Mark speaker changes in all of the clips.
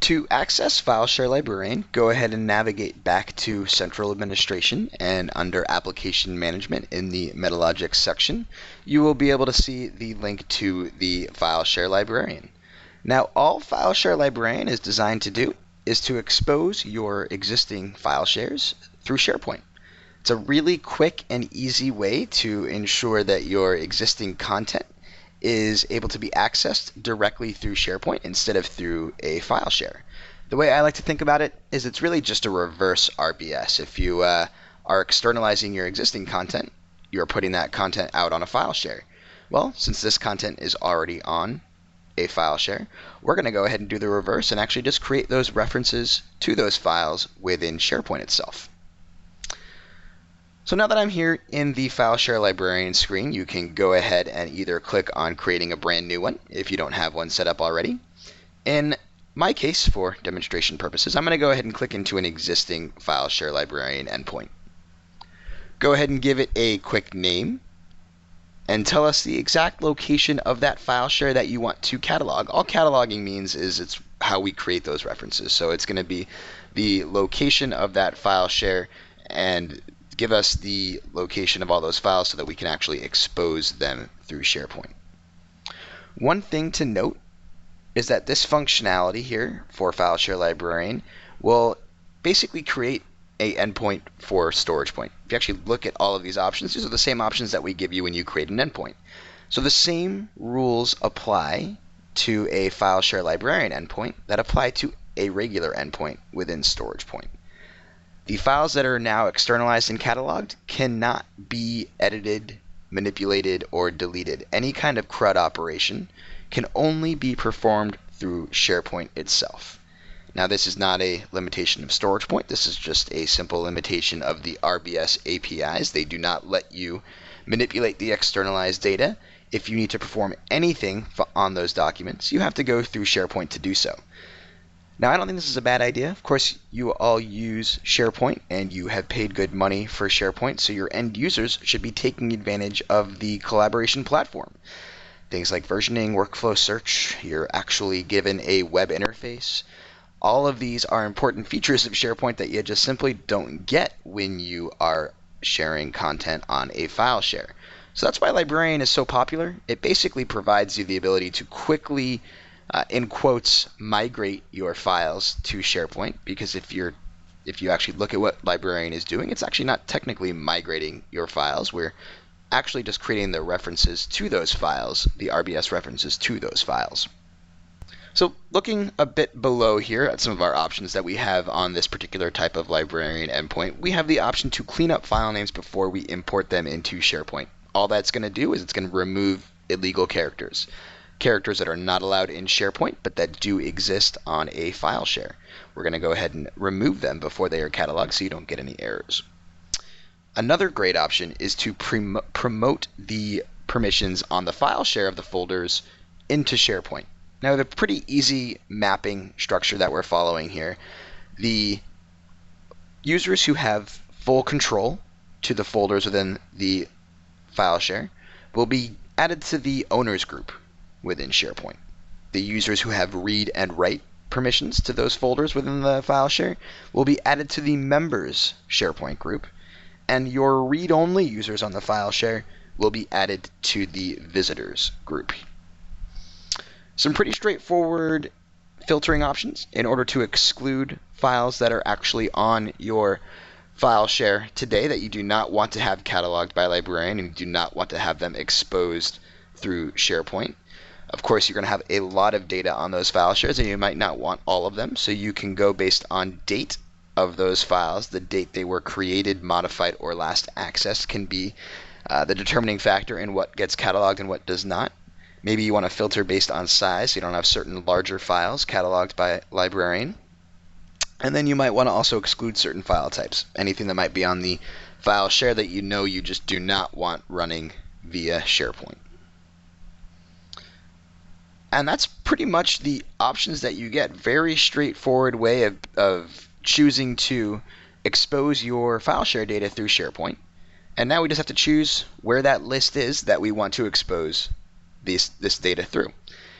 Speaker 1: To access FileShare Librarian, go ahead and navigate back to Central Administration, and under Application Management in the MetaLogic section, you will be able to see the link to the FileShare Librarian. Now, all FileShare Librarian is designed to do is to expose your existing file shares through SharePoint. It's a really quick and easy way to ensure that your existing content is able to be accessed directly through SharePoint instead of through a file share. The way I like to think about it is it's really just a reverse RBS. If you are externalizing your existing content, you're putting that content out on a file share. Well, since this content is already on a file share, we're going to go ahead and do the reverse and actually just create those references to those files within SharePoint itself. So now that I'm here in the FileShare Librarian screen, you can go ahead and either click on creating a brand new one if you don't have one set up already. In my case, for demonstration purposes, I'm going to go ahead and click into an existing FileShare Librarian endpoint. Go ahead and give it a quick name and tell us the exact location of that file share that you want to catalog. All cataloging means is it's how we create those references. So it's going to be the location of that file share and give us the location of all those files so that we can actually expose them through SharePoint. One thing to note is that this functionality here for FileShare Librarian will basically create a endpoint for storage point. If you actually look at all of these options, these are the same options that we give you when you create an endpoint. So the same rules apply to a FileShare Librarian endpoint that apply to a regular endpoint within storage point. The files that are now externalized and cataloged cannot be edited, manipulated, or deleted. Any kind of CRUD operation can only be performed through SharePoint itself. Now, this is not a limitation of StoragePoint. This is just a simple limitation of the RBS APIs. They do not let you manipulate the externalized data. If you need to perform anything on those documents, you have to go through SharePoint to do so. Now, I don't think this is a bad idea. Of course, you all use SharePoint and you have paid good money for SharePoint, so your end users should be taking advantage of the collaboration platform. Things like versioning, workflow search, you're actually given a web interface. All of these are important features of SharePoint that you just simply don't get when you are sharing content on a file share. So that's why Librarian is so popular. It basically provides you the ability to quickly in quotes, migrate your files to SharePoint, because if you actually look at what Librarian is doing, it's actually not technically migrating your files. We're actually just creating the references to those files, the RBS references to those files. So looking a bit below here at some of our options that we have on this particular type of Librarian endpoint, we have the option to clean up file names before we import them into SharePoint. All that's going to do is it's going to remove illegal characters. Characters that are not allowed in SharePoint, but that do exist on a file share. We're going to go ahead and remove them before they are cataloged so you don't get any errors. Another great option is to promote the permissions on the file share of the folders into SharePoint. Now, we have a pretty easy mapping structure that we're following here. The users who have full control to the folders within the file share will be added to the owners group within SharePoint. The users who have read and write permissions to those folders within the file share will be added to the members SharePoint group, and your read-only users on the file share will be added to the visitors group. Some pretty straightforward filtering options in order to exclude files that are actually on your file share today that you do not want to have cataloged by Librarian and do not want to have them exposed through SharePoint. Of course, you're going to have a lot of data on those file shares, and you might not want all of them, so you can go based on date of those files. The date they were created, modified, or last accessed can be the determining factor in what gets cataloged and what does not. Maybe you want to filter based on size, so you don't have certain larger files cataloged by Librarian. And then you might want to also exclude certain file types, anything that might be on the file share that you know you just do not want running via SharePoint. And that's pretty much the options that you get. Very straightforward way of choosing to expose your file share data through SharePoint. And now we just have to choose where that list is that we want to expose this data through.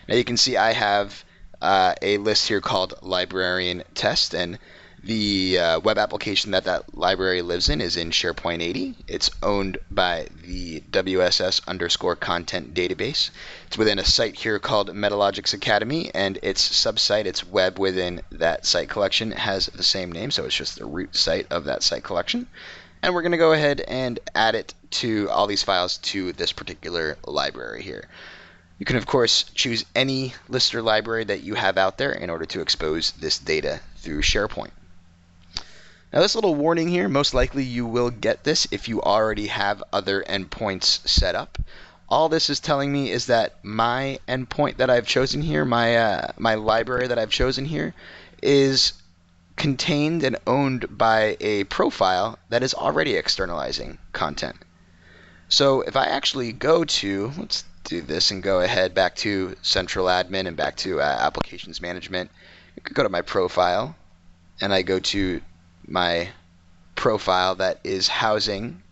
Speaker 1: Now you can see I have a list here called Librarian Test, and the web application that that library lives in is in SharePoint 80. It's owned by the WSS_content database. It's within a site here called Metalogix Academy, and its subsite, its web within that site collection, has the same name, so it's just the root site of that site collection. And we're going to go ahead and add it to all these files to this particular library here. You can, of course, choose any list or library that you have out there in order to expose this data through SharePoint. Now, this little warning here, most likely you will get this if you already have other endpoints set up. All this is telling me is that my endpoint that I've chosen here, my library that I've chosen here, is contained and owned by a profile that is already externalizing content. So if I actually go to, let's do this and go ahead back to Central Admin and back to Applications Management. I could go to my profile, and I go to my profile that is housing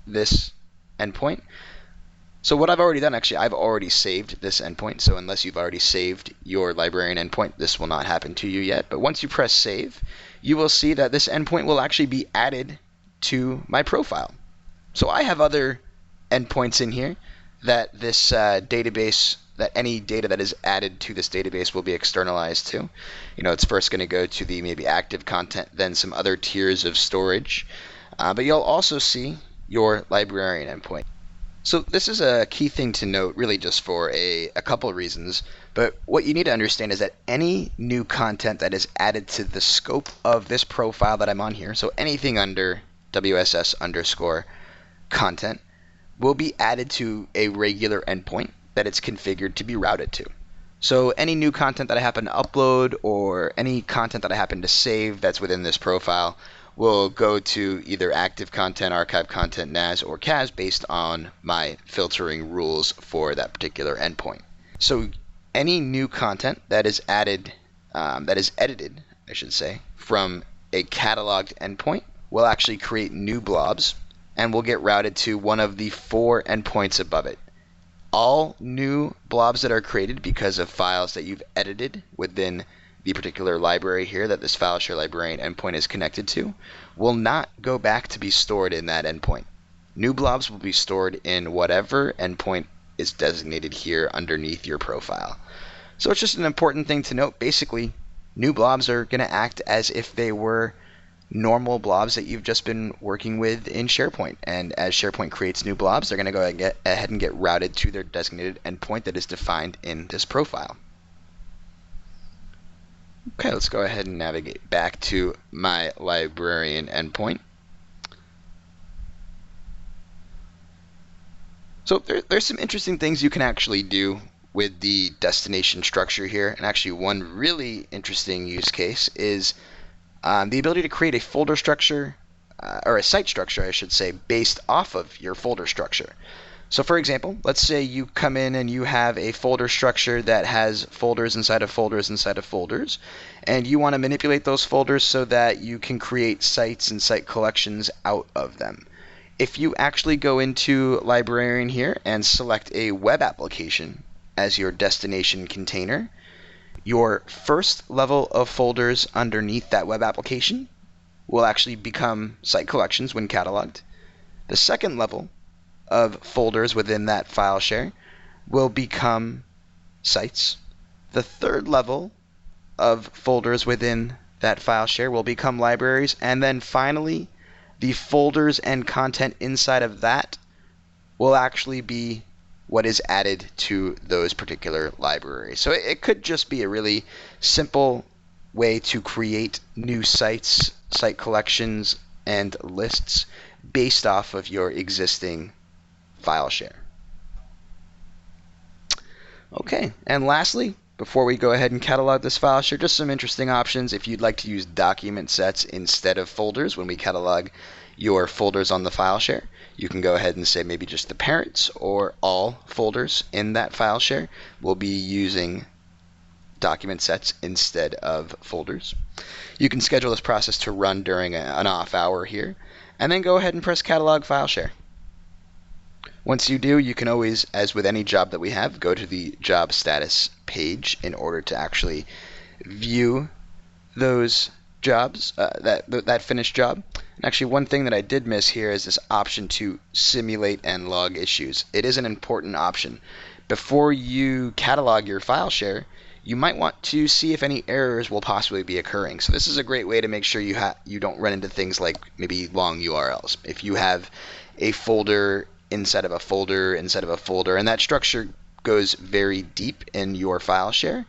Speaker 1: this endpoint. So what I've already done, actually, I've already saved this endpoint. So unless you've already saved your Librarian Endpoint, this will not happen to you yet. But once you press save, you will see that this endpoint will actually be added to my profile. So I have other endpoints in here that this database, that any data that is added to this database will be externalized to. It's first going to go to the maybe active content, then some other tiers of storage. But you'll also see your Librarian Endpoint. So this is a key thing to note, really just for a couple of reasons. But what you need to understand is that any new content that is added to the scope of this profile that I'm on here, so anything under WSS_content, will be added to a regular endpoint that it's configured to be routed to. So any new content that I happen to upload or any content that I happen to save that's within this profile will go to either active content, archive content, NAS, or CAS based on my filtering rules for that particular endpoint. So any new content that is added, that is edited, I should say, from a cataloged endpoint will actually create new blobs and will get routed to one of the 4 endpoints above it. All new blobs that are created because of files that you've edited within the particular library here that this FileShare Librarian Endpoint is connected to will not go back to be stored in that endpoint. New blobs will be stored in whatever endpoint is designated here underneath your profile. So it's just an important thing to note. Basically, new blobs are going to act as if they were normal blobs that you've just been working with in SharePoint. And as SharePoint creates new blobs, they're going to go ahead and get routed to their designated endpoint that is defined in this profile. Okay, let's go ahead and navigate back to my Librarian Endpoint. So there's some interesting things you can actually do with the destination structure here. And actually one really interesting use case is the ability to create a folder structure, or a site structure, I should say, based off of your folder structure. So for example, let's say you come in and you have a folder structure that has folders inside of folders inside of folders, and you want to manipulate those folders so that you can create sites and site collections out of them. If you actually go into Librarian here and select a web application as your destination container, your first level of folders underneath that web application will actually become site collections when cataloged. The second level of folders within that file share will become sites. The third level of folders within that file share will become libraries. And then finally, the folders and content inside of that will actually be what is added to those particular libraries. So it could just be a really simple way to create new sites, site collections, and lists based off of your existing file share. Okay, and lastly, before we go ahead and catalog this file share, just some interesting options if you'd like to use document sets instead of folders when we catalog your folders on the file share. You can go ahead and say maybe just the parents or all folders in that file share will be using document sets instead of folders. You can schedule this process to run during an off hour here, and then go ahead and press catalog file share. Once you do, you can always, as with any job that we have, go to the job status page in order to actually view those jobs, that finished job. And actually, one thing that I did miss here is this option to simulate and log issues. It is an important option. Before you catalog your file share, you might want to see if any errors will possibly be occurring. So this is a great way to make sure you don't run into things like maybe long URLs. If you have a folder inside of a folder inside of a folder, and that structure goes very deep in your file share,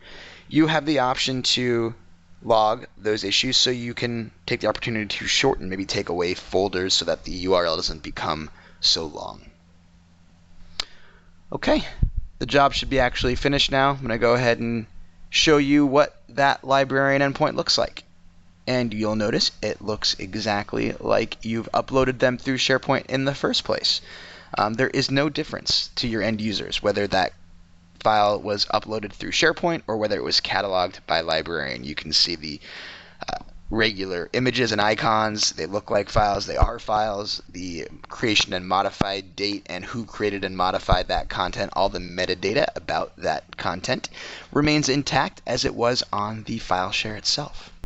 Speaker 1: you have the option to log those issues so you can take the opportunity to shorten, maybe take away folders so that the URL doesn't become so long. Okay, the job should be actually finished now. I'm going to go ahead and show you what that librarian endpoint looks like. And you'll notice it looks exactly like you've uploaded them through SharePoint in the first place. There is no difference to your end users, whether that file was uploaded through SharePoint or whether it was cataloged by Librarian. You can see the regular images and icons. They look like files. They are files. The creation and modified date and who created and modified that content, all the metadata about that content remains intact as it was on the file share itself.